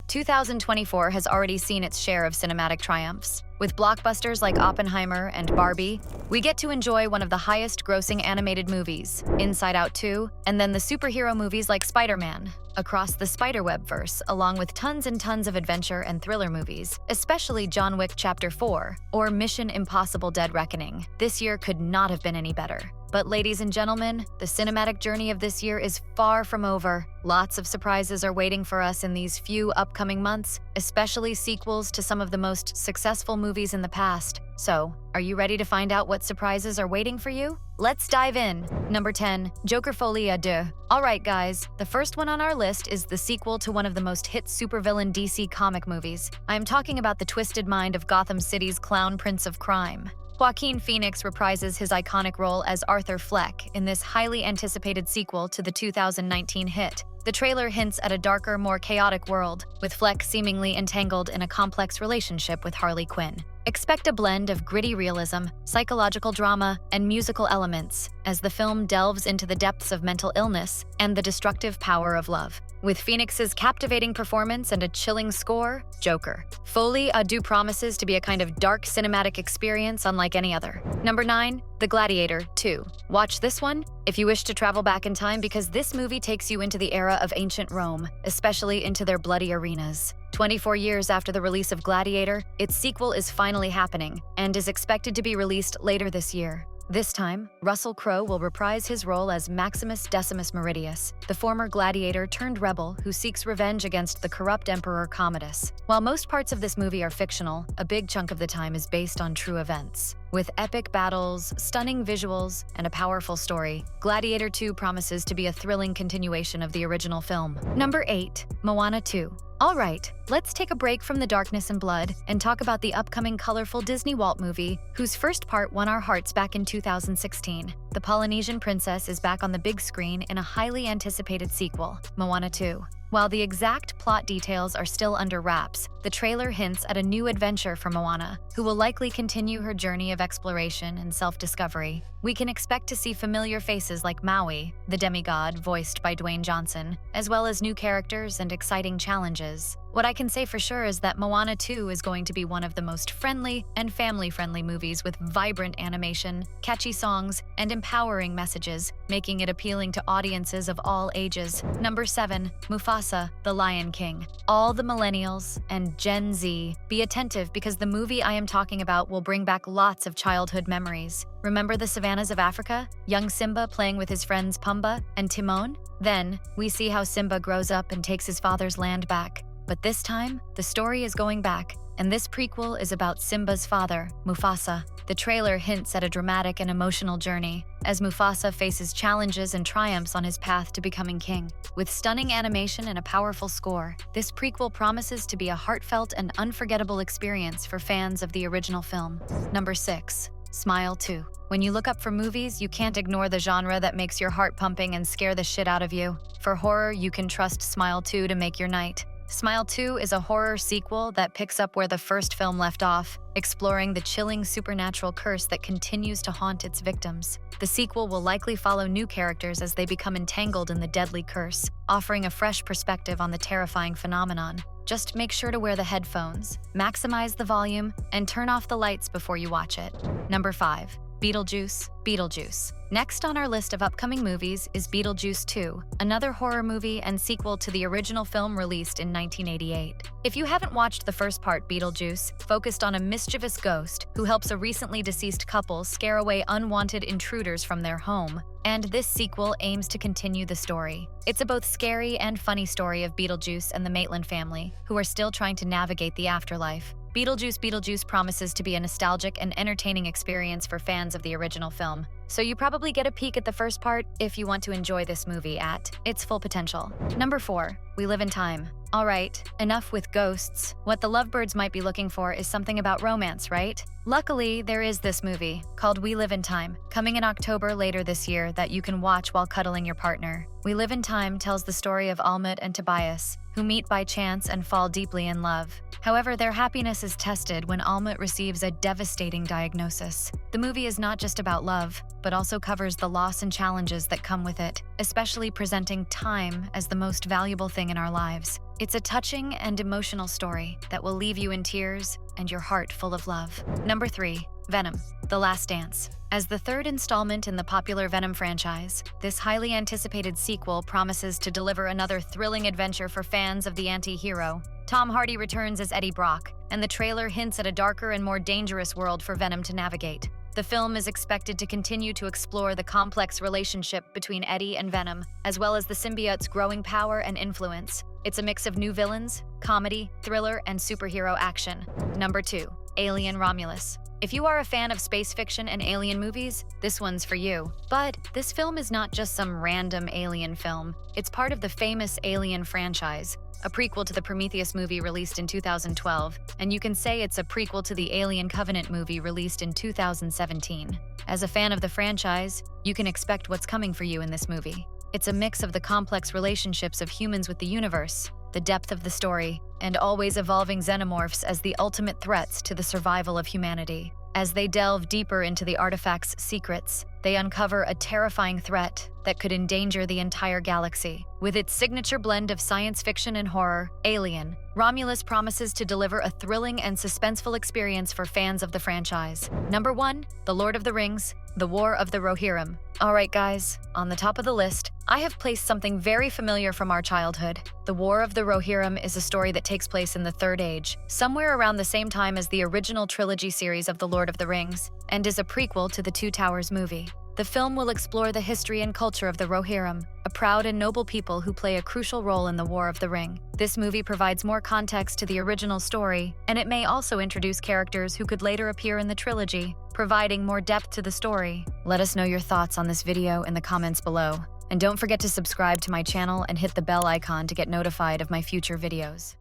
2024 has already seen its share of cinematic triumphs. With blockbusters like Oppenheimer and Barbie, we get to enjoy one of the highest-grossing animated movies, Inside Out 2, and then the superhero movies like Spider-Man, across the Spiderweb-verse, along with tons and tons of adventure and thriller movies, especially John Wick Chapter 4 or Mission Impossible: Dead Reckoning. This year could not have been any better. But ladies and gentlemen, the cinematic journey of this year is far from over. Lots of surprises are waiting for us in these few upcoming months, especially sequels to some of the most successful movies in the past. So, are you ready to find out what surprises are waiting for you? Let's dive in. Number 10, Joker Folie à Deux. Alright guys, the first one on our list is the sequel to one of the most hit supervillain DC comic movies. I am talking about the twisted mind of Gotham City's clown prince of crime. Joaquin Phoenix reprises his iconic role as Arthur Fleck in this highly anticipated sequel to the 2019 hit. The trailer hints at a darker, more chaotic world, with Fleck seemingly entangled in a complex relationship with Harley Quinn. Expect a blend of gritty realism, psychological drama, and musical elements as the film delves into the depths of mental illness and the destructive power of love. With Phoenix's captivating performance and a chilling score, Joker Folie à Deux promises to be a kind of dark cinematic experience unlike any other. Number 9, The Gladiator II. Watch this one if you wish to travel back in time, because this movie takes you into the era of ancient Rome, especially into their bloody arenas. 24 years after the release of Gladiator, its sequel is finally happening and is expected to be released later this year. This time, Russell Crowe will reprise his role as Maximus Decimus Meridius, the former gladiator turned rebel who seeks revenge against the corrupt Emperor Commodus. While most parts of this movie are fictional, a big chunk of the time is based on true events. With epic battles, stunning visuals, and a powerful story, Gladiator II promises to be a thrilling continuation of the original film. Number 8, Moana II. Alright, let's take a break from the darkness and blood and talk about the upcoming colorful Disney Walt movie, whose first part won our hearts back in 2016. The Polynesian princess is back on the big screen in a highly anticipated sequel, Moana II. While the exact plot details are still under wraps, the trailer hints at a new adventure for Moana, who will likely continue her journey of exploration and self-discovery. We can expect to see familiar faces like Maui, the demigod voiced by Dwayne Johnson, as well as new characters and exciting challenges. What I can say for sure is that Moana 2 is going to be one of the most friendly and family-friendly movies, with vibrant animation, catchy songs, and empowering messages, making it appealing to audiences of all ages. Number 7, Mufasa, the Lion King. All the millennials and Gen Z, be attentive, because the movie I am talking about will bring back lots of childhood memories. Remember the savannas of Africa? Young Simba playing with his friends Pumbaa and Timon? Then, we see how Simba grows up and takes his father's land back. But this time, the story is going back, and this prequel is about Simba's father, Mufasa. The trailer hints at a dramatic and emotional journey, as Mufasa faces challenges and triumphs on his path to becoming king. With stunning animation and a powerful score, this prequel promises to be a heartfelt and unforgettable experience for fans of the original film. Number 6, Smile 2. When you look up for movies, you can't ignore the genre that makes your heart pumping and scare the shit out of you. For horror, you can trust Smile 2 to make your night. Smile 2 is a horror sequel that picks up where the first film left off, exploring the chilling supernatural curse that continues to haunt its victims. The sequel will likely follow new characters as they become entangled in the deadly curse, offering a fresh perspective on the terrifying phenomenon. Just make sure to wear the headphones, maximize the volume, and turn off the lights before you watch it. Number 5, Beetlejuice. Next on our list of upcoming movies is Beetlejuice 2, another horror movie and sequel to the original film released in 1988. If you haven't watched the first part, Beetlejuice focused on a mischievous ghost who helps a recently deceased couple scare away unwanted intruders from their home, and this sequel aims to continue the story. It's a both scary and funny story of Beetlejuice and the Maitland family, who are still trying to navigate the afterlife. Beetlejuice promises to be a nostalgic and entertaining experience for fans of the original film, so you probably get a peek at the first part if you want to enjoy this movie at its full potential. Number 4, We Live in Time. Alright, enough with ghosts. What the lovebirds might be looking for is something about romance, right? Luckily, there is this movie, called We Live in Time, coming in October later this year, that you can watch while cuddling your partner. We Live in Time tells the story of Almut and Tobias, who meet by chance and fall deeply in love. However, their happiness is tested when Almut receives a devastating diagnosis. The movie is not just about love, but also covers the loss and challenges that come with it, especially presenting time as the most valuable thing in our lives. It's a touching and emotional story that will leave you in tears and your heart full of love. Number 3. Venom: The Last Dance. As the third installment in the popular Venom franchise, this highly anticipated sequel promises to deliver another thrilling adventure for fans of the anti-hero. Tom Hardy returns as Eddie Brock, and the trailer hints at a darker and more dangerous world for Venom to navigate. The film is expected to continue to explore the complex relationship between Eddie and Venom, as well as the symbiote's growing power and influence. It's a mix of new villains, comedy, thriller, and superhero action. Number 2. Alien: Romulus. If you are a fan of space fiction and alien movies, this one's for you. But this film is not just some random alien film. It's part of the famous Alien franchise, a prequel to the Prometheus movie released in 2012, and you can say it's a prequel to the Alien Covenant movie released in 2017. As a fan of the franchise, you can expect what's coming for you in this movie. It's a mix of the complex relationships of humans with the universe, the depth of the story, and always evolving xenomorphs as the ultimate threats to the survival of humanity. As they delve deeper into the artifact's secrets, they uncover a terrifying threat that could endanger the entire galaxy. With its signature blend of science fiction and horror, Alien: Romulus promises to deliver a thrilling and suspenseful experience for fans of the franchise. Number 1. The Lord of the Rings: The War of the Rohirrim. Alright guys, on the top of the list, I have placed something very familiar from our childhood. The War of the Rohirrim is a story that takes place in the Third Age, somewhere around the same time as the original trilogy series of The Lord of the Rings, and is a prequel to the Two Towers movie. The film will explore the history and culture of the Rohirrim, a proud and noble people who play a crucial role in the War of the Ring. This movie provides more context to the original story, and it may also introduce characters who could later appear in the trilogy, providing more depth to the story. Let us know your thoughts on this video in the comments below. And don't forget to subscribe to my channel and hit the bell icon to get notified of my future videos.